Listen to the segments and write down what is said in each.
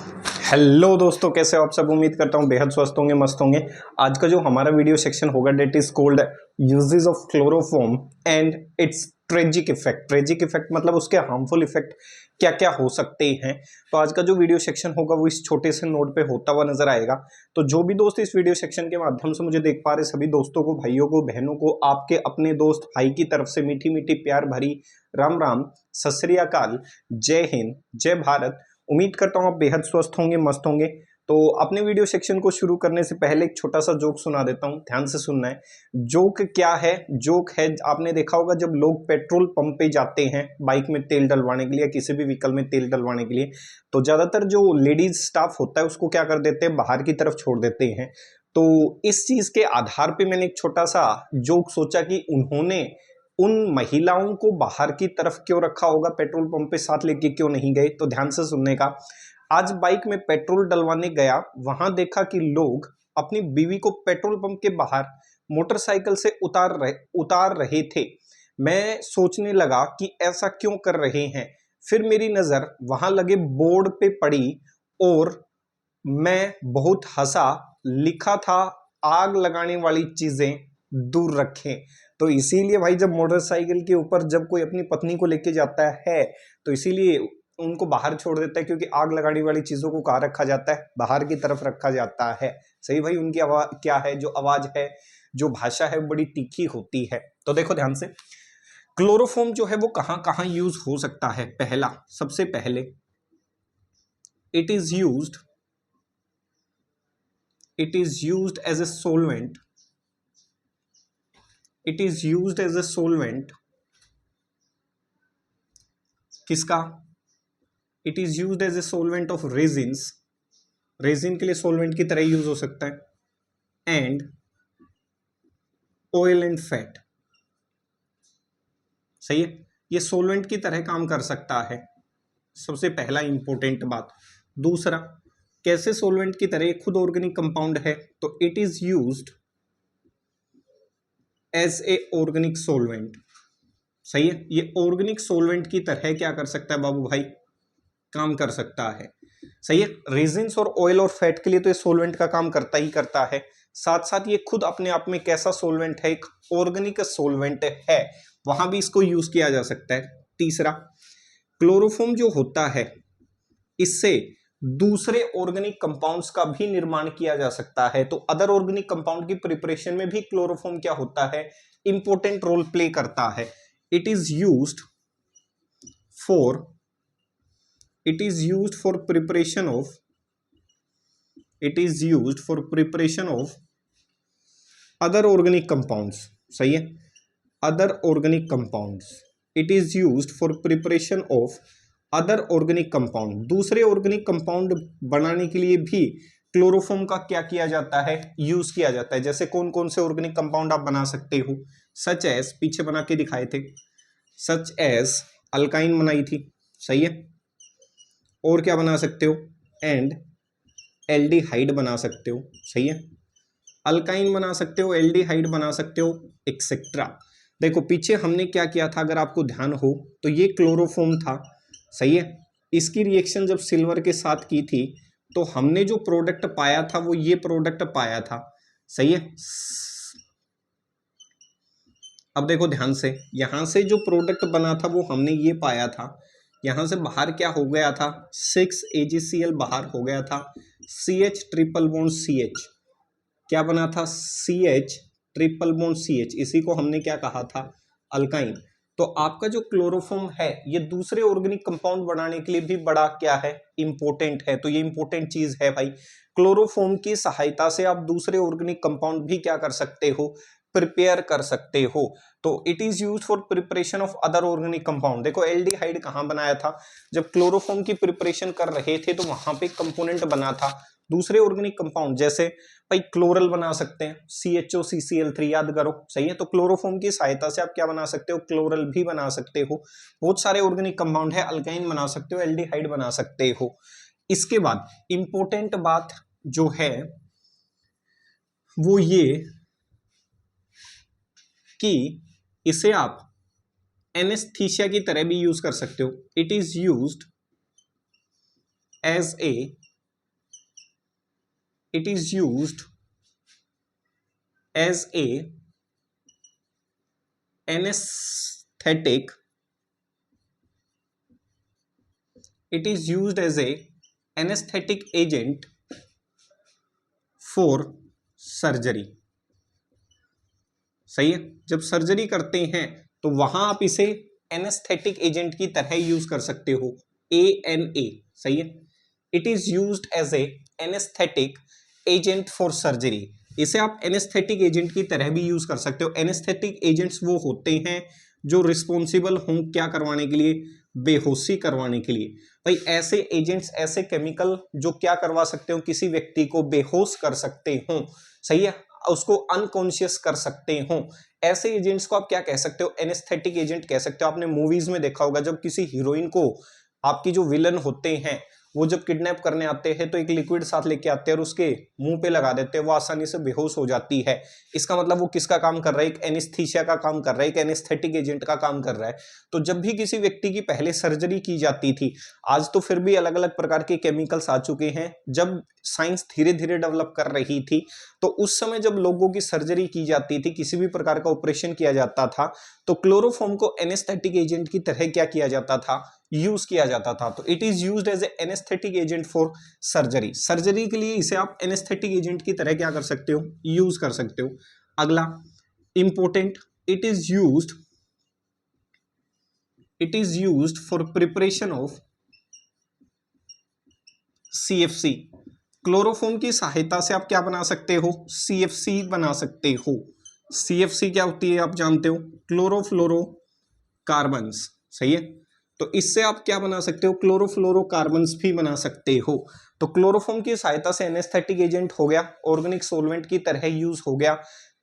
Hello दोस्तों, कैसे हो आप सब। उम्मीद करता हूँ बेहद स्वस्थ होंगे, मस्त होंगे। आज का जो हमारा वीडियो सेक्शन होगा that is called uses of chloroform and its tragic effect. Tragic effect मतलब उसके हार्मफुल इफेक्ट क्या क्या हो सकते हैं। तो आज का जो वीडियो सेक्शन होगा वो इस छोटे से नोट पे होता हुआ नजर आएगा। तो जो भी दोस्त इस वीडियो सेक्शन के माध्यम से मुझे देख पा रहे सभी दोस्तों को, भाइयों को, बहनों को, आपके अपने दोस्त भाई की तरफ से मीठी मीठी प्यार भरी राम राम, सत श्री अकाल, जय हिंद, जय भारत। उम्मीद करता हूँ आप बेहद स्वस्थ होंगे, मस्त होंगे। तो अपने वीडियो सेक्शन को शुरू करने से पहले एक छोटा सा जोक सुना देता हूँ, ध्यान से सुनना है। जोक क्या है? जोक है, आपने देखा होगा जब लोग पेट्रोल पंप पे जाते हैं बाइक में तेल डलवाने के लिए या किसी भी व्हीकल में तेल डलवाने के लिए, तो ज्यादातर जो लेडीज स्टाफ होता है उसको क्या कर देते हैं, बाहर की तरफ छोड़ देते हैं। तो इस चीज के आधार पे मैंने एक छोटा सा जोक सोचा कि उन्होंने उन महिलाओं को बाहर की तरफ क्यों रखा होगा, पेट्रोल पंप पे साथ लेके क्यों नहीं गए। तो ध्यान से सुनने का। आज बाइक में पेट्रोल डलवाने गया, वहां देखा कि लोग अपनी बीवी को पेट्रोल पंप के बाहर मोटरसाइकिल से उतार रहे थे। मैं सोचने लगा कि ऐसा क्यों कर रहे हैं। फिर मेरी नजर वहां लगे बोर्ड पे पड़ी और मैं बहुत हंसा। लिखा था आग लगाने वाली चीजें दूर रखें। तो इसीलिए भाई जब मोटरसाइकिल के ऊपर जब कोई अपनी पत्नी को लेके जाता है तो इसीलिए उनको बाहर छोड़ देता है, क्योंकि आग लगाने वाली चीजों को कहाँ रखा जाता है, बाहर की तरफ रखा जाता है। सही भाई, उनकी आवाज क्या है, जो आवाज है, जो भाषा है, बड़ी तीखी होती है। तो देखो ध्यान से, क्लोरोफॉर्म जो है वो कहाँ कहाँ यूज हो सकता है। पहला, सबसे पहले it is used as a solvent. It is used as a solvent. किसका? It is used as a solvent of resins. Resin के लिए solvent की तरह यूज हो सकता है। And oil and fat. सही है, ये solvent की तरह काम कर सकता है। सबसे पहला इंपॉर्टेंट बात। दूसरा, कैसे solvent की तरह, खुद ऑर्गेनिक कंपाउंड है तो it is used as a organic solvent. सही है, ये ऑर्गेनिक सोलवेंट की तरह क्या कर सकता है बाबू भाई, काम कर सकता है। सही है, रेजिन्स और ऑयल और फैट के लिए तो ये सोलवेंट का काम करता ही करता है। साथ साथ ये खुद अपने आप में कैसा सोलवेंट है, एक ऑर्गेनिक सोलवेंट है, वहां भी इसको यूज किया जा सकता है। तीसरा, क्लोरोफॉर्म जो होता है इससे दूसरे ऑर्गेनिक कंपाउंड्स का भी निर्माण किया जा सकता है। तो अदर ऑर्गेनिक कंपाउंड की प्रिपरेशन में भी क्लोरोफॉर्म क्या होता है, इंपॉर्टेंट रोल प्ले करता है। It is used for it is used for preparation of other organic compounds. सही है, other organic compounds. It is used for preparation of other organic compound. दूसरे ऑर्गेनिक कंपाउंड बनाने के लिए भी क्लोरोफॉर्म का क्या किया जाता है, यूज किया जाता है। जैसे कौन कौन से ऑर्गेनिक कंपाउंड आप बना सकते हो, सच एज, पीछे बना के दिखाए थे, सच एज अल्काइन बनाई थी। सही है, और क्या बना सकते हो, एंड एल्डिहाइड बना सकते हो। सही है, अल्काइन बना सकते हो, एल्डिहाइड बना सकते हो, एक्सेट्रा। देखो पीछे हमने क्या किया था, अगर आपको ध्यान हो तो ये क्लोरोफॉर्म था। सही है, इसकी रिएक्शन जब सिल्वर के साथ की थी तो हमने जो प्रोडक्ट पाया था वो ये प्रोडक्ट पाया था। सही है, अब देखो ध्यान से, यहां से जो प्रोडक्ट बना था वो हमने ये पाया था। यहां से बाहर क्या हो गया था, 6 AgCl बाहर हो गया था। CH ट्रिपल बॉन्ड CH क्या बना था, CH ट्रिपल बॉन्ड CH, इसी को हमने क्या कहा था, अल्काइन। तो आपका जो क्लोरोफॉर्म है ये दूसरे ऑर्गेनिक कंपाउंड बनाने के लिए भी बड़ा क्या है, इंपॉर्टेंट है। तो ये इंपॉर्टेंट चीज है भाई, क्लोरोफॉर्म की सहायता से आप दूसरे ऑर्गेनिक कंपाउंड भी क्या कर सकते हो, प्रिपेयर कर सकते हो। तो it is use for preparation of other organic compound. देखो एल्डिहाइड कहां बनाया था, जब क्लोरोफॉर्म की प्रिपरेशन कर रहे थे तो वहां पे कंपोनेंट बना था दूसरे ऑर्गेनिक कंपाउंड। जैसे भाई क्लोरल बना सकते हैं, CHOCCl3, याद करो। सही है, तो क्लोरोफॉर्म की सहायता से आप क्या बना सकते हो, क्लोरल भी बना सकते हो। बहुत सारे ऑर्गेनिक कंपाउंड है, अल्काइन बना सकते हो, एल्डिहाइड बना सकते हो। इसके बाद इंपॉर्टेंट बात जो है वो ये कि इसे आप एनेस्थीसिया की तरह भी यूज कर सकते हो। It is used as a it is used as a anesthetic. It is used as a anesthetic agent for surgery. सही है, जब सर्जरी करते हैं तो वहां आप इसे एनेस्थेटिक एजेंट की तरह यूज कर सकते हो, ANA. सही है, it is used as a anaesthetic agent for surgery. इसे आप एनेस्थेटिक एजेंट की तरह भी यूज कर सकते हो. एनेस्थेटिक एजेंट्स वो होते हैं जो रिस्पॉन्सिबल हों क्या करवाने के लिए, बेहोशी करवाने के लिए. भाई ऐसे एजेंट्स, ऐसे केमिकल जो क्या करवा सकते हो, किसी व्यक्ति को बेहोश कर सकते हो. सही है, उसको अनकॉन्शियस कर सकते हो. ऐसे एजेंट्स को आप क्या कह सकते हो, एनेस्थेटिक एजेंट कह सकते हो. आपने मूवीज में देखा होगा जब किसी हीरोइन को आपकी जो विलन होते हैं वो जब किडनैप करने आते हैं तो एक लिक्विड साथ लेके आते हैं और उसके मुंह पे लगा देते हैं, वो आसानी से बेहोश हो जाती है. इसका मतलब वो किसका काम कर रहा है, एक एनेस्थीसिया का काम कर रहा है, एक एनेस्थेटिक एजेंट का काम कर रहा है. तो जब भी किसी व्यक्ति की पहले सर्जरी की जाती थी, आज तो फिर भी अलग अलग प्रकार के केमिकल्स आ चुके हैं, जब साइंस धीरे धीरे डेवलप कर रही थी तो उस समय जब लोगों की सर्जरी की जाती थी, किसी भी प्रकार का ऑपरेशन किया जाता था, तो क्लोरोफॉर्म को एनेस्थेटिक एजेंट की तरह क्या किया जाता था, यूज किया जाता था. तो it is used as a anaesthetic agent for surgery. Surgery के लिए इसे आप एनेस्थेटिक एजेंट की तरह क्या कर सकते हो, यूज कर सकते हो. अगला important, it is used for preparation of CFC. Chloroform की सहायता से आप क्या बना सकते हो, CFC बना सकते हो. CFC क्या होती है आप जानते हो, क्लोरोफ्लोरोकार्बन्स. सही है, तो इससे आप क्या बना सकते हो, क्लोरोफ्लोरोकार्बन्स भी बना सकते हो. तो क्लोरोफॉर्म की सहायता से एनेस्थेटिक एजेंट हो गया, ऑर्गेनिक सोलवेंट की तरह यूज हो गया.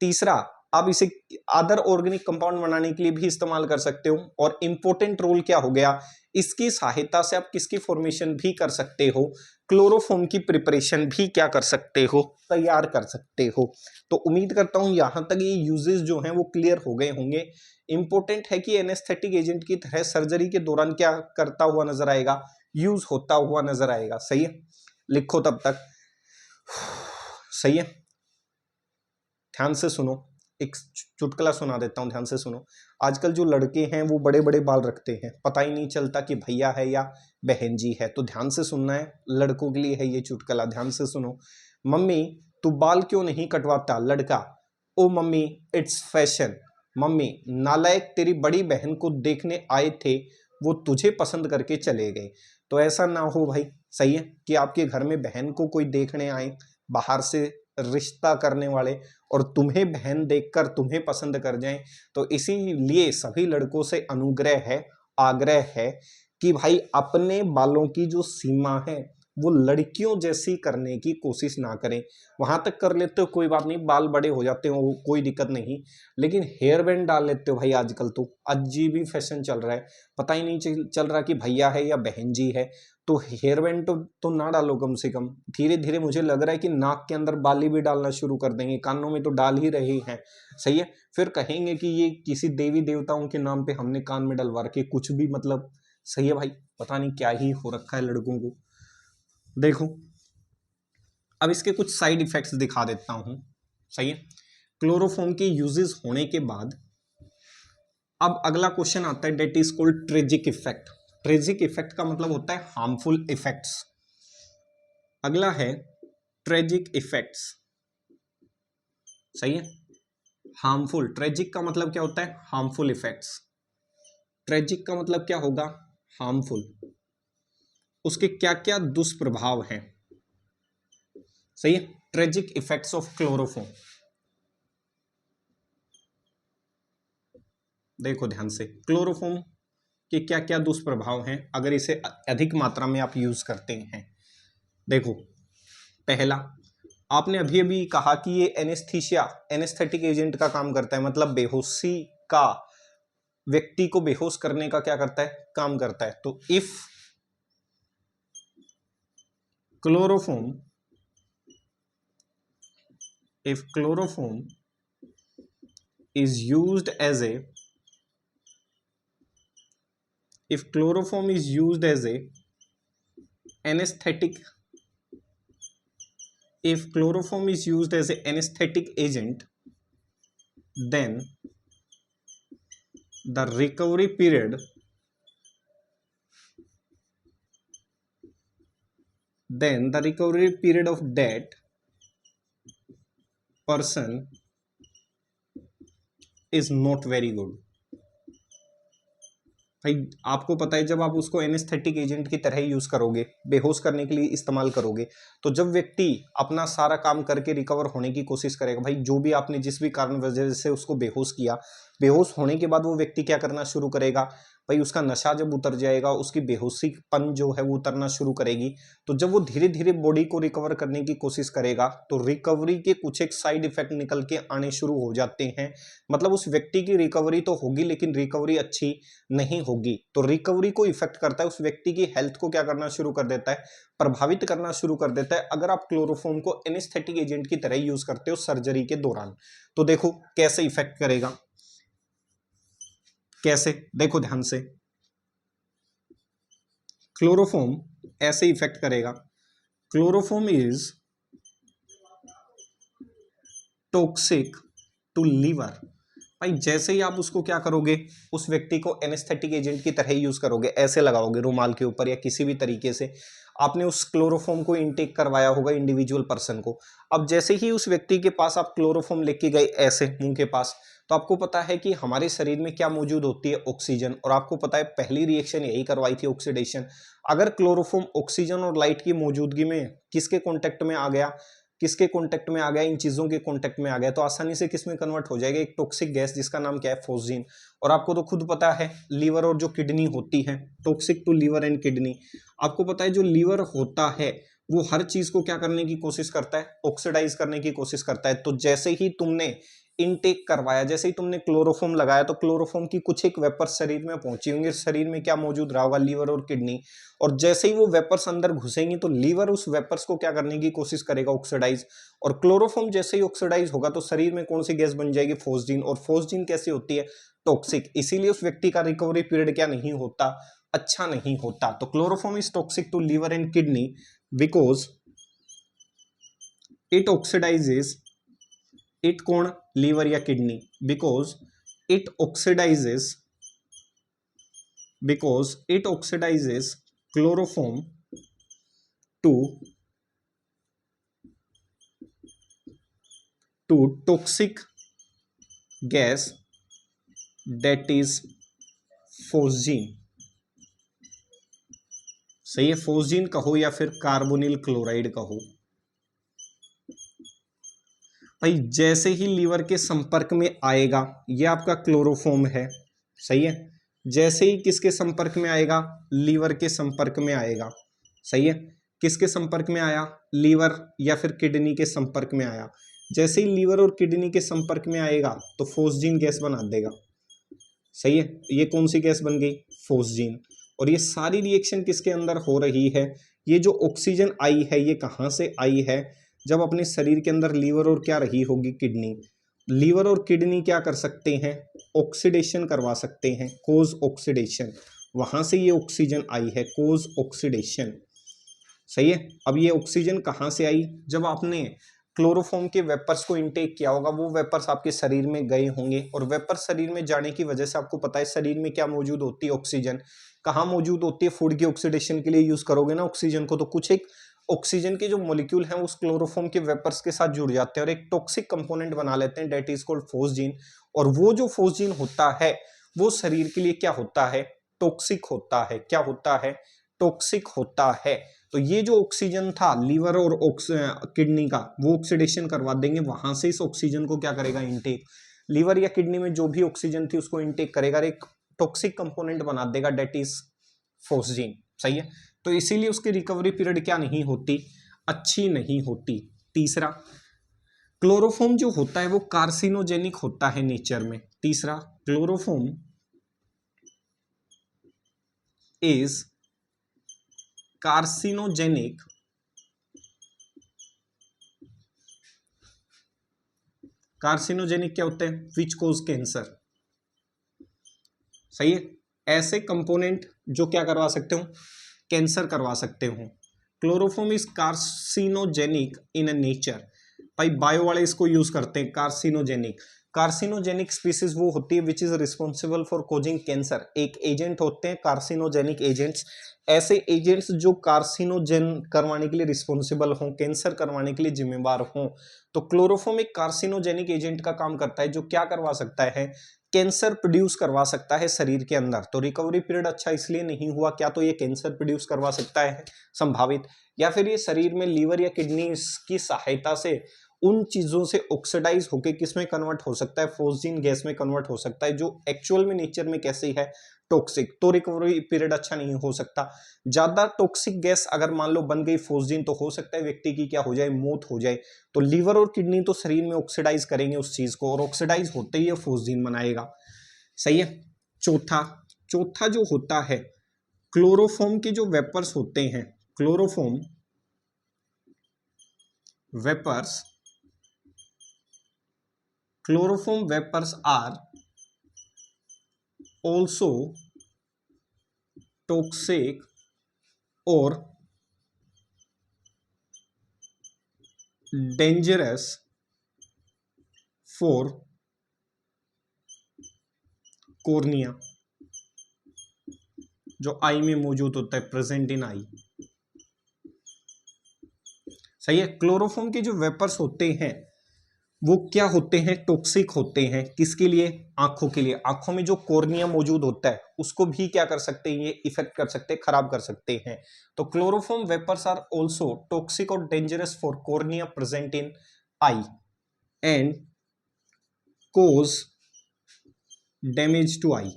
तीसरा, आप इसे अदर ऑर्गेनिक कंपाउंड बनाने के लिए भी इस्तेमाल कर सकते हो. और इंपॉर्टेंट रोल क्या हो गया, इसकी सहायता से आप किसकी फॉर्मेशन भी कर सकते हो, क्लोरोफॉर्म की प्रिपरेशन भी क्या कर सकते हो, तैयार कर सकते हो. तो उम्मीद करता हूं यहां तक ये यूजेस जो हैं वो क्लियर हो गए होंगे. इंपॉर्टेंट है कि एनेस्थेटिक एजेंट की तरह सर्जरी के दौरान क्या करता हुआ नजर आएगा, यूज होता हुआ नजर आएगा. सही है, लिखो तब तक. सही है, ध्यान से सुनो, एक चुटकुला सुना देता हूं, ध्यान से सुनो. आजकल जो लड़के हैं वो बड़े बड़े बाल रखते हैं, पता ही नहीं चलता कि भैया है या बहन जी है. तो ध्यान से सुनना है, लड़कों के लिए है ये चुटकुला, ध्यान से सुनो. मम्मी तू बाल क्यों नहीं कटवाता, लड़का. ओ मम्मी इट्स फैशन. मम्मी नालायक, तेरी बड़ी बहन को देखने आए थे, वो तुझे पसंद करके चले गए. तो ऐसा ना हो भाई, सही है, कि आपके घर में बहन को कोई देखने आए बाहर से रिश्ता करने वाले और तुम्हें बहन देखकर तुम्हें पसंद कर जाएं. तो इसीलिए सभी लड़कों से अनुग्रह है, आग्रह है कि भाई अपने बालों की जो सीमा है वो लड़कियों जैसी करने की कोशिश ना करें. वहां तक कर लेते हो कोई बात नहीं, बाल बड़े हो जाते हो कोई दिक्कत नहीं, लेकिन हेयर बैंड डाल लेते हो भाई, आजकल तो अजीब ही फैशन चल रहा है, पता ही नहीं चल रहा कि भैया है या बहन जी है. तो हेयर बैंड तो ना डालो कम से कम. धीरे धीरे मुझे लग रहा है कि नाक के अंदर बाली भी डालना शुरू कर देंगे, कानों में तो डाल ही रहे हैं. सही है, फिर कहेंगे कि ये किसी देवी देवताओं के नाम पे हमने कान में डलवा रखे कुछ भी, मतलब. सही है भाई, पता नहीं क्या ही हो रखा है लड़कों को. देखो अब इसके कुछ साइड इफेक्ट्स दिखा देता हूं. सही है, क्लोरोफॉर्म के यूजेस होने के बाद अब अगला क्वेश्चन आता है, that is called tragic effect. Tragic effect का मतलब होता है हार्मफुल इफेक्ट्स. अगला है ट्रेजिक इफेक्ट्स. सही है, हार्मफुल. ट्रेजिक का मतलब क्या होता है, हार्मफुल इफेक्ट्स. ट्रेजिक का मतलब क्या होगा, हार्मफुल. उसके क्या क्या दुष्प्रभाव हैं. सही है, ट्रेजिक इफेक्ट्स ऑफ क्लोरोफॉर्म. देखो ध्यान से, क्लोरोफॉर्म के क्या क्या दुष्प्रभाव हैं अगर इसे अधिक मात्रा में आप यूज करते हैं. देखो, पहला, आपने अभी अभी कहा कि ये एनेस्थीसिया, एनेस्थेटिक एजेंट का काम करता है, मतलब बेहोशी का, व्यक्ति को बेहोश करने का क्या करता है, काम करता है. तो if chloroform is used as a if chloroform is used as a anesthetic if chloroform is used as an anesthetic agent, then the recovery period of that person is not very good. भाई आपको पता है जब आप उसको anaesthetic agent की तरह ही use करोगे, बेहोश करने के लिए इस्तेमाल करोगे, तो जब व्यक्ति अपना सारा काम करके रिकवर होने की कोशिश करेगा, भाई जो भी आपने जिस भी कारण वजह से उसको बेहोश किया, बेहोश होने के बाद वो व्यक्ति क्या करना शुरू करेगा, भाई उसका नशा जब उतर जाएगा, उसकी बेहोशीपन जो है वो उतरना शुरू करेगी, तो जब वो धीरे धीरे बॉडी को रिकवर करने की कोशिश करेगा तो रिकवरी के कुछ एक साइड इफेक्ट निकल के आने शुरू हो जाते हैं। मतलब उस व्यक्ति की रिकवरी तो होगी लेकिन रिकवरी अच्छी नहीं होगी। तो रिकवरी को इफेक्ट करता है, उस व्यक्ति की हेल्थ को क्या करना शुरू कर देता है, प्रभावित करना शुरू कर देता है, अगर आप क्लोरोफॉर्म को एनेस्थेटिक एजेंट की तरह यूज करते हो सर्जरी के दौरान। तो देखो कैसे इफेक्ट करेगा, कैसे, देखो ध्यान से। क्लोरोफॉर्म ऐसे इफेक्ट करेगा, chloroform is toxic to liver. भाई जैसे ही आप उसको क्या करोगे, उस व्यक्ति को एनेस्थेटिक एजेंट की तरह ही यूज करोगे, ऐसे लगाओगे रुमाल के ऊपर या किसी भी तरीके से आपने उस क्लोरोफॉर्म को इनटेक करवाया होगा इंडिविजुअल पर्सन को। अब जैसे ही उस व्यक्ति के पास आप क्लोरोफॉर्म लेके गए ऐसे मुंह के पास, तो आपको पता है कि हमारे शरीर में क्या मौजूद होती है, ऑक्सीजन, और आपको पता है पहली रिएक्शन यही करवाई थी, ऑक्सीडेशन। अगर क्लोरोफॉर्म ऑक्सीजन और लाइट की मौजूदगी में किसके कांटेक्ट में आ गया, किसके कांटेक्ट में आ गया, इन चीजों के कांटेक्ट में आ गया, तो आसानी से किस में कन्वर्ट हो जाएगा, एक टॉक्सिक गैस जिसका नाम क्या है, फोस्जीन। और आपको तो खुद पता है लीवर और जो किडनी होती है, toxic to liver and kidney. आपको पता है जो लीवर होता है वो हर चीज को क्या करने की कोशिश करता है, ऑक्सीडाइज करने की कोशिश करता है। तो जैसे ही तुमने इनटेक करवाया, जैसे ही तुमने क्लोरोफॉर्म लगाया, तो क्लोरोफॉर्म की कुछ एक वेपर्स शरीर में पहुंची होंगी, शरीर में क्या मौजूद रहा होगा, लीवर और किडनी। और जैसे ही वो वेपर्स अंदर घुसेंगी तो लीवर उस वेपर्स को क्या करने की कोशिश करेगा, ऑक्सीडाइज। और क्लोरोफॉर्म जैसे ही ऑक्सीडाइज होगा तो शरीर में कौन सी गैस बन जाएगी, फोस्जीन। और फोस्जीन कैसी होती है, टॉक्सिक। इसीलिए उस व्यक्ति का रिकवरी पीरियड क्या नहीं होता, अच्छा नहीं होता। तो chloroform is toxic to liver and kidney because it oxidises, it कौन, लीवर या kidney, because it oxidises chloroform to toxic gas that is phosgene. सही है, फोस्जीन कहो या फिर कार्बोनिल क्लोराइड कहो। भाई जैसे ही लीवर के संपर्क में आएगा, ये आपका क्लोरोफॉर्म है, सही है। जैसे ही किसके संपर्क में आएगा, लीवर के संपर्क में आएगा, सही है। किसके संपर्क में आया, लीवर या फिर किडनी के संपर्क में आया। जैसे ही लीवर और किडनी के संपर्क में आएगा तो फोस्जीन गैस बना देगा, सही है। ये कौन सी गैस बन गई, फोस्जीन। और ये सारी रिएक्शन किसके अंदर हो रही है, ये जो ऑक्सीजन आई है ये कहाँ से आई है, जब अपने शरीर के अंदर लीवर और क्या रही होगी, किडनी। लीवर और किडनी क्या कर सकते हैं, ऑक्सीडेशन करवा सकते हैं, कोज ऑक्सीडेशन। वहां से ये ऑक्सीजन आई है, कोज ऑक्सीडेशन, सही है। अब ये ऑक्सीजन कहाँ से आई, जब आपने क्लोरोफॉर्म के वेपर्स को इनटेक किया होगा, वो वेपर्स आपके शरीर में गए होंगे, और वेपर्स शरीर में जाने की वजह से आपको पता है शरीर में क्या मौजूद होती है, ऑक्सीजन। कहाँ मौजूद होती है, फूड की ऑक्सीडेशन के लिए यूज करोगे ना ऑक्सीजन को, तो कुछ एक ऑक्सीजन के जो मॉलिक्यूल हैं उस क्लोरोफॉर्म के वेपर्स के साथ जुड़ जाते हैं और एक टॉक्सिक कंपोनेंट बना लेते हैं, दैट इज कॉल्ड फोस्जीन। और वो जो फोस्जीन होता है वो शरीर के लिए क्या होता है, टॉक्सिक होता है। क्या होता है, टॉक्सिक होता है। तो ये जो ऑक्सीजन था लीवर और किडनी का, वो ऑक्सीडेशन करवा देंगे, वहां से इस ऑक्सीजन को क्या करेगा, इनटेक। लीवर या किडनी में जो भी ऑक्सीजन थी उसको इनटेक करेगा, एक टॉक्सिक कंपोनेंट बना देगा, दैट इज फोस्जीन, सही है। तो इसीलिए उसकी रिकवरी पीरियड क्या नहीं होती, अच्छी नहीं होती। तीसरा, क्लोरोफॉर्म जो होता है वो कार्सिनोजेनिक होता है नेचर में। तीसरा, क्लोरोफॉर्म इज कार्सिनोजेनिक कार्सिनोजेनिक क्या होते हैं, विच कोज कैंसर, सही है। ऐसे कंपोनेंट जो क्या करवा सकते हो, कैंसर करवा सकते हो। Chloroform is carcinogenic in nature. भाई बायो वाले इसको यूज करते हैं, कार्सिनोजेनिक। कार्सिनोजेनिक स्पीसीज वो होती है which is responsible for causing cancer. एक एजेंट होते हैं कार्सिनोजेनिक एजेंट्स, ऐसे एजेंट्स जो कार्सिनोजेन करवाने के लिए रिस्पॉन्सिबल हों, कैंसर करवाने के लिए जिम्मेवार हों। तो क्लोरोफॉर्म एक कार्सिनोजेनिक एजेंट का काम करता है जो क्या करवा सकता है, कैंसर प्रोड्यूस करवा सकता है शरीर के अंदर। तो रिकवरी पीरियड अच्छा इसलिए नहीं हुआ, क्या तो ये कैंसर प्रोड्यूस करवा सकता है संभावित, या फिर ये शरीर में लीवर या किडनी की सहायता से उन चीजों से ऑक्सीडाइज होकर किसमें कन्वर्ट हो सकता है, फोस्जीन गैस में कन्वर्ट हो सकता है, जो एक्चुअल में नेचर में कैसी है, टॉक्सिक। तो रिकवरी पीरियड अच्छा नहीं हो सकता। ज्यादा टॉक्सिक गैस अगर मान लो बन गई फोस्जीन, तो हो सकता है व्यक्ति की क्या हो जाए, मौत हो जाए। तो लीवर और किडनी तो शरीर में ऑक्सीडाइज करेंगे उस चीज को, और ऑक्सीडाइज होते ही फोस्जीन बनाएगा। सही है। चौथा चौथा जो होता है, क्लोरोफॉर्म के जो वेपर्स होते हैं, chloroform vapours, chloroform vapours are also toxic और डेंजरस फॉर कॉर्निया, जो आई में मौजूद होता है, प्रेजेंट इन आई। सही है। क्लोरोफॉर्म के जो वेपर्स होते हैं वो क्या होते हैं, टॉक्सिक होते हैं। किसके लिए, आंखों के लिए। आंखों में जो कॉर्निया मौजूद होता है उसको भी क्या कर सकते हैं, ये इफेक्ट कर सकते हैं, खराब कर सकते हैं। तो chloroform vapours are also toxic और dangerous for cornea present in eye and cause damage to eye.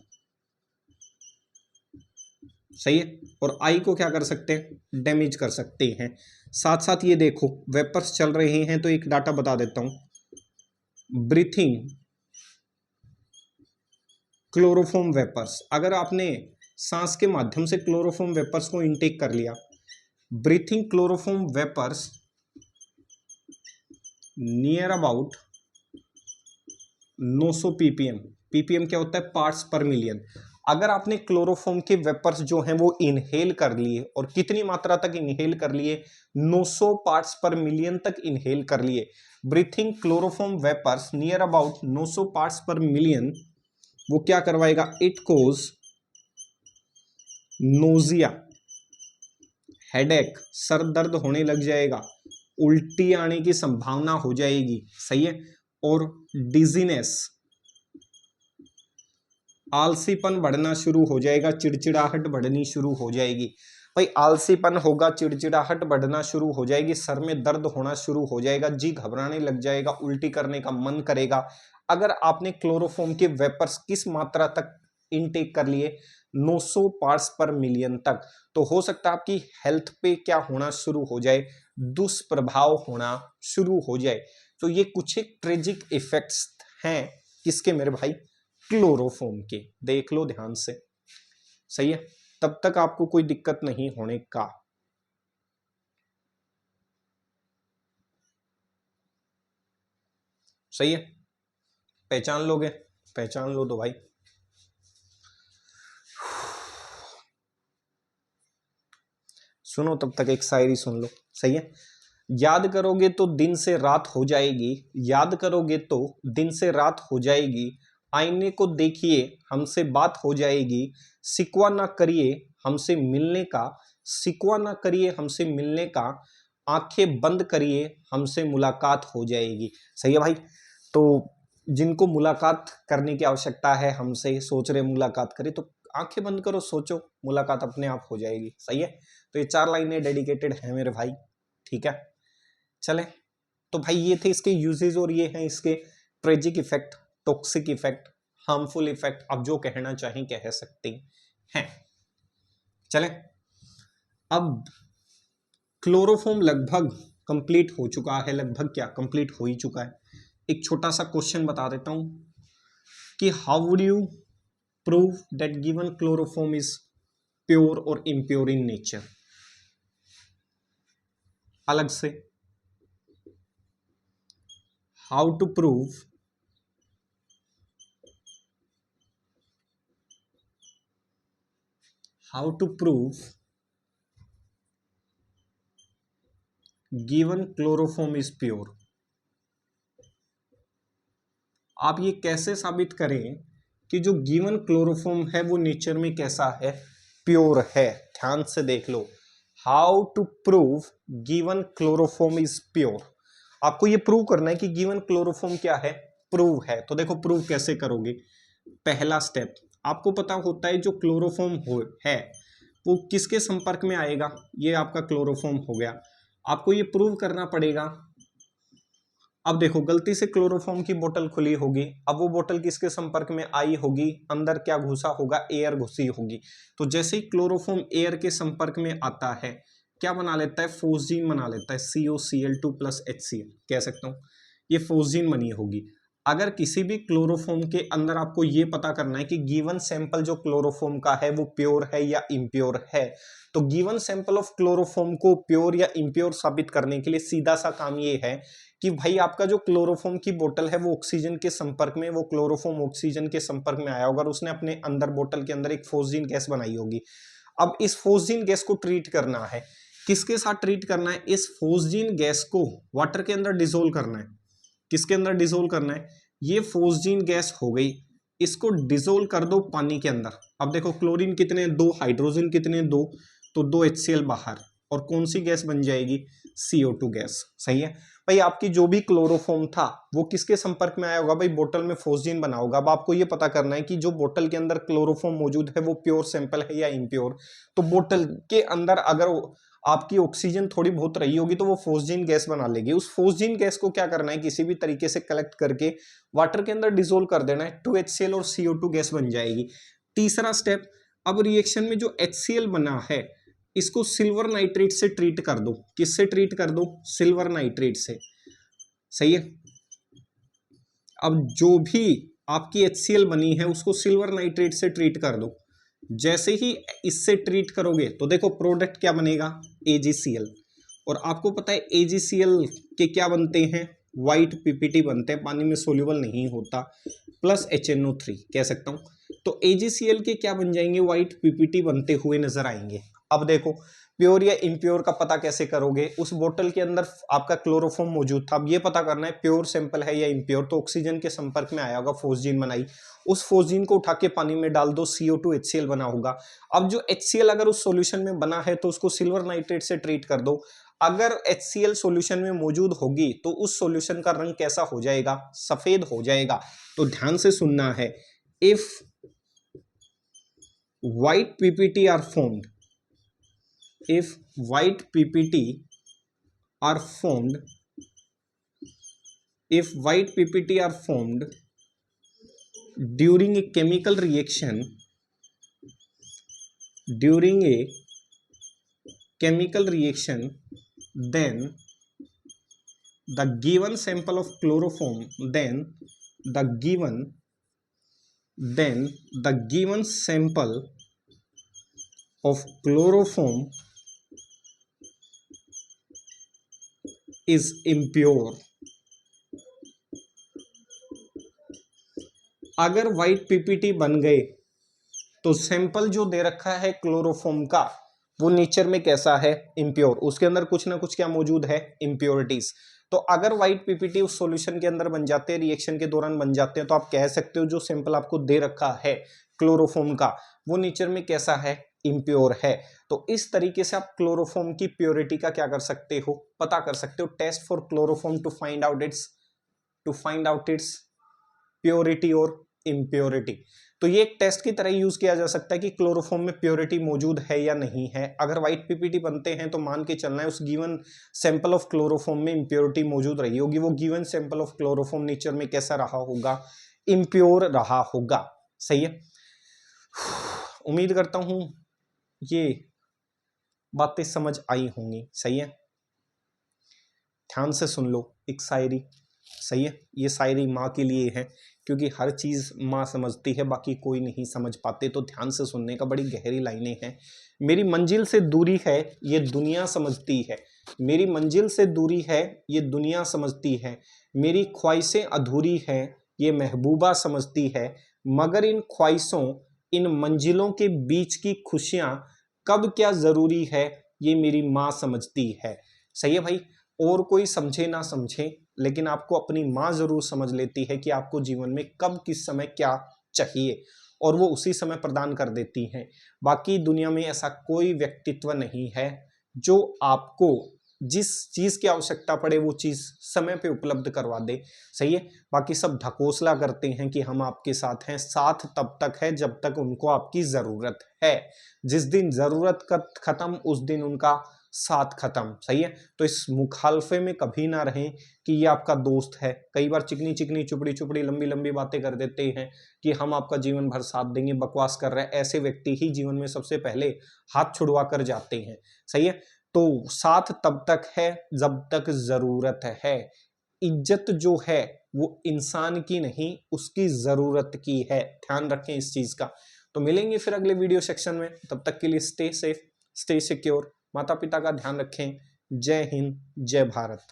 सही है। और आई को क्या कर सकते हैं, डैमेज कर सकते हैं। साथ साथ ये देखो वेपर्स चल रहे हैं, तो एक डाटा बता देता हूं। ब्रीथिंग क्लोरोफॉर्म वेपर्स, अगर आपने सांस के माध्यम से क्लोरोफॉर्म वेपर्स को इनटेक कर लिया, breathing chloroform vapours near about 900 ppm। ppm क्या होता है, पार्ट्स पर मिलियन। अगर आपने क्लोरोफॉर्म के वेपर्स जो हैं वो इनहेल कर लिए, और कितनी मात्रा तक इनहेल कर लिए, 900 पार्ट्स पर मिलियन तक इनहेल कर लिए। Breathing chloroform vapours near about 900 parts per million, वो क्या करवाएगा, इट कोज नोजिया, हेडेक, सर दर्द होने लग जाएगा, उल्टी आने की संभावना हो जाएगी। सही है। और डिजीनेस, आलसीपन बढ़ना शुरू हो जाएगा, चिड़चिड़ाहट बढ़नी शुरू हो जाएगी। भाई आलसीपन होगा, चिड़चिड़ाहट बढ़ना शुरू हो जाएगी, सर में दर्द होना शुरू हो जाएगा, जी घबराने लग जाएगा, उल्टी करने का मन करेगा। अगर आपने क्लोरोफॉर्म के वेपर्स किस मात्रा तक इनटेक कर लिए, 900 पार्ट्स पर मिलियन तक, तो हो सकता है आपकी हेल्थ पे क्या होना शुरू हो जाए, दुष्प्रभाव होना शुरू हो जाए। तो ये कुछ एक ट्रेजिक इफेक्ट्स हैं किसके मेरे भाई, क्लोरोफॉर्म के। देख लो ध्यान से। सही है। तब तक आपको कोई दिक्कत नहीं होने का। सही है। पहचान लोगे, पहचान लो तो भाई। सुनो तब तक एक शायरी सुन लो। सही है। याद करोगे तो दिन से रात हो जाएगी, याद करोगे तो दिन से रात हो जाएगी, आईने को देखिए हमसे बात हो जाएगी, सिकवा ना करिए हमसे मिलने का, सिकवा ना करिए हमसे मिलने का, आंखें बंद करिए हमसे मुलाकात हो जाएगी। सही है भाई। तो जिनको मुलाकात करने की आवश्यकता है, हमसे सोच रहे मुलाकात करें, तो आंखें बंद करो, सोचो, मुलाकात अपने आप हो जाएगी। सही है। तो ये 4 लाइनें डेडिकेटेड हैं मेरे भाई। ठीक है। चले, तो भाई ये थे इसके यूजेज, और ये हैं इसके tragic effect, toxic effect, harmful effect, आप जो कहना चाहें कह सकते हैं। चले, अब क्लोरोफॉर्म लगभग कंप्लीट हो चुका है, लगभग क्या कंप्लीट हो ही चुका है। एक छोटा सा क्वेश्चन बता देता हूं कि how would you prove that given chloroform is pure और इम्प्योर इन नेचर। अलग से, how to prove given chloroform is pure. आप ये कैसे साबित करें कि जो गिवन क्लोरोफॉर्म है वो नेचर में कैसा है, प्योर है। ध्यान से देख लो, how to prove given chloroform is pure. आपको ये प्रूव करना है कि गिवन क्लोरोफॉर्म क्या है, प्रूव है। तो देखो प्रूव कैसे करोगे। पहला स्टेप, आपको पता होता है जो क्लोरोफॉर्म है वो किसके संपर्क में आएगा, ये आपका क्लोरोफॉर्म हो गया। आपको ये प्रूव करना पड़ेगा। अब देखो, गलती से क्लोरोफॉर्म की बोतल खुली होगी, अब वो बोतल किसके संपर्क में आई होगी, अंदर क्या घुसा होगा, एयर घुसी होगी। तो जैसे ही क्लोरोफॉर्म एयर के संपर्क में आता है, क्या बना लेता है, फोस्जीन बना लेता है, COCl2 प्लस HCl कह सकता हूँ, ये फोस्जीन बनी होगी। अगर किसी भी क्लोरोफॉर्म के अंदर आपको ये पता करना है कि गिवन सैंपल जो क्लोरोफॉर्म का है वो प्योर है या इम्प्योर है, तो गिवन सैंपल ऑफ क्लोरोफॉर्म को प्योर या इम्प्योर साबित करने के लिए सीधा सा काम ये है कि भाई आपका जो क्लोरोफॉर्म की बोतल है वो ऑक्सीजन के संपर्क में, वो क्लोरोफॉर्म ऑक्सीजन के संपर्क में आया होगा और उसने अपने अंदर बोतल के अंदर एक फोस्जीन गैस बनाई होगी। अब इस फोस्जीन गैस को ट्रीट करना है, किसके साथ ट्रीट करना है, इस फोस्जीन गैस को वाटर के अंदर डिसोल्व करना है। किसके अंदर डिसोल्व करना है, ये फोस्जीन गैस हो गई, इसको डिसोल्व कर दो पानी के अंदर। अब देखो क्लोरीन कितने, 2, हाइड्रोजन कितने, 2, तो 2 HCl बाहर, और कौन सी गैस बन जाएगी, CO2 गैस। सही है भाई, आपकी जो भी क्लोरोफॉर्म था वो किसके संपर्क में आया होगा, भाई बोतल में फोस्जीन बना होगा। अब आपको ये पता करना है कि जो बोतल के अंदर क्लोरोफॉर्म मौजूद है वो प्योर सैंपल है या इम्प्योर। तो बोतल के अंदर अगर आपकी ऑक्सीजन थोड़ी बहुत रही होगी तो वो फोस्जीन गैस बना लेगी। उस फोस्जीन गैस को क्या करना है, किसी भी तरीके से कलेक्ट करके वाटर के अंदर डिसोल्व कर देना है, 2 HCl और CO2 गैस बन जाएगी। तीसरा स्टेप, अब रिएक्शन में जो HCl बना है इसको सिल्वर नाइट्रेट से ट्रीट कर दो। किससे ट्रीट कर दो, सिल्वर नाइट्रेट से। सही है, अब जो भी आपकी HCl बनी है उसको सिल्वर नाइट्रेट से ट्रीट कर दो। जैसे ही इससे ट्रीट करोगे तो देखो प्रोडक्ट क्या बनेगा, AgCl। और आपको पता है AgCl के क्या बनते हैं, व्हाइट PPT बनते हैं, पानी में सोल्यूबल नहीं होता, प्लस HNO3 कह सकता हूं। तो AgCl के क्या बन जाएंगे, व्हाइट PPT बनते हुए नजर आएंगे। अब देखो प्योर या इम्प्योर का पता कैसे करोगे, उस बोतल के अंदर आपका क्लोरोफॉर्म मौजूद था, अब ये पता करना है प्योर सैंपल है या इम्प्योर। तो ऑक्सीजन के संपर्क में आया होगा, फोस्जीन बनाई, उस फोस्जीन को उठा के पानी में डाल दो, CO2 HCl बना होगा। अब जो HCl अगर उस सॉल्यूशन में बना है तो उसको सिल्वर नाइट्रेट से ट्रीट कर दो। अगर HCl सॉल्यूशन में मौजूद होगी तो उस सॉल्यूशन का रंग कैसा हो जाएगा, सफेद हो जाएगा। तो ध्यान से सुनना है, if white PPT are formed, if white PPT are formed, if white PPT are formed during a chemical reaction, during a chemical reaction, then the given sample of chloroform, then the given sample of chloroform is impure। अगर white PPT बन गए तो sample जो दे रखा है chloroform का वो nature में कैसा है, इम्प्योर। उसके अंदर कुछ ना कुछ क्या मौजूद है, इम्प्योरिटीज। तो अगर व्हाइट PPT उस सॉल्यूशन के अंदर बन जाते हैं, रिएक्शन के दौरान बन जाते हैं, तो आप कह सकते हो जो सैंपल आपको दे रखा है क्लोरोफॉर्म का वो नेचर में कैसा है, इम्प्योर है। तो इस तरीके से आप क्लोरोफॉर्म की प्योरिटी का क्या कर सकते हो, पता कर सकते हो। Test for chloroform to find out its purity और इम्प्योरिटी। तो ये एक टेस्ट की तरह यूज किया जा सकता है कि क्लोरोफॉर्म में प्योरिटी मौजूद है या नहीं है। अगर व्हाइट PPT बनते हैं तो मान के चलना है उस गिवन सैंपल ऑफ क्लोरोफॉर्म में इम्प्योरिटी मौजूद रही होगी, वो given sample of chloroform nature में कैसा रहा होगा, इम्प्योर रहा होगा। सही है, उम्मीद करता हूं ये बातें समझ आई होंगी। सही है, ध्यान से सुन लो एक शायरी। सही है, ये शायरी माँ के लिए है क्योंकि हर चीज़ माँ समझती है, बाकी कोई नहीं समझ पाते। तो ध्यान से सुनने का, बड़ी गहरी लाइनें हैं। मेरी मंजिल से दूरी है ये दुनिया समझती है, मेरी मंजिल से दूरी है ये दुनिया समझती है, मेरी ख्वाहिशें अधूरी हैं ये महबूबा समझती है, मगर इन ख्वाहिशों इन मंजिलों के बीच की खुशियाँ कब क्या ज़रूरी है ये मेरी माँ समझती है। सही है भाई, और कोई समझे ना समझे, लेकिन आपको अपनी माँ जरूर समझ लेती है कि आपको जीवन में कब किस समय क्या चाहिए, और वो उसी समय प्रदान कर देती हैं। बाकी दुनिया में ऐसा कोई व्यक्तित्व नहीं है जो आपको जिस चीज की आवश्यकता पड़े वो चीज समय पे उपलब्ध करवा दे। सही है। बाकी सब ढकोसला करते हैं कि हम आपके साथ हैं। साथ तब तक है जब तक उनको आपकी जरूरत है। जिस दिन जरूरत खत्म उस दिन उनका साथ खत्म। सही है। तो इस मुखालफे में कभी ना रहें कि ये आपका दोस्त है। कई बार चिकनी चिकनी चुपड़ी चुपड़ी लंबी लंबी बातें कर देते हैं कि हम आपका जीवन भर साथ देंगे, बकवास कर रहे हैं। ऐसे व्यक्ति ही जीवन में सबसे पहले हाथ छुड़वा कर जाते हैं। सही है। तो साथ तब तक है जब तक जरूरत है। इज्जत जो है वो इंसान की नहीं, उसकी जरूरत की है। ध्यान रखें इस चीज का। तो मिलेंगे फिर अगले वीडियो सेक्शन में। तब तक के लिए स्टे सेफ, स्टे सिक्योर, माता पिता का ध्यान रखें। जय हिंद, जय भारत।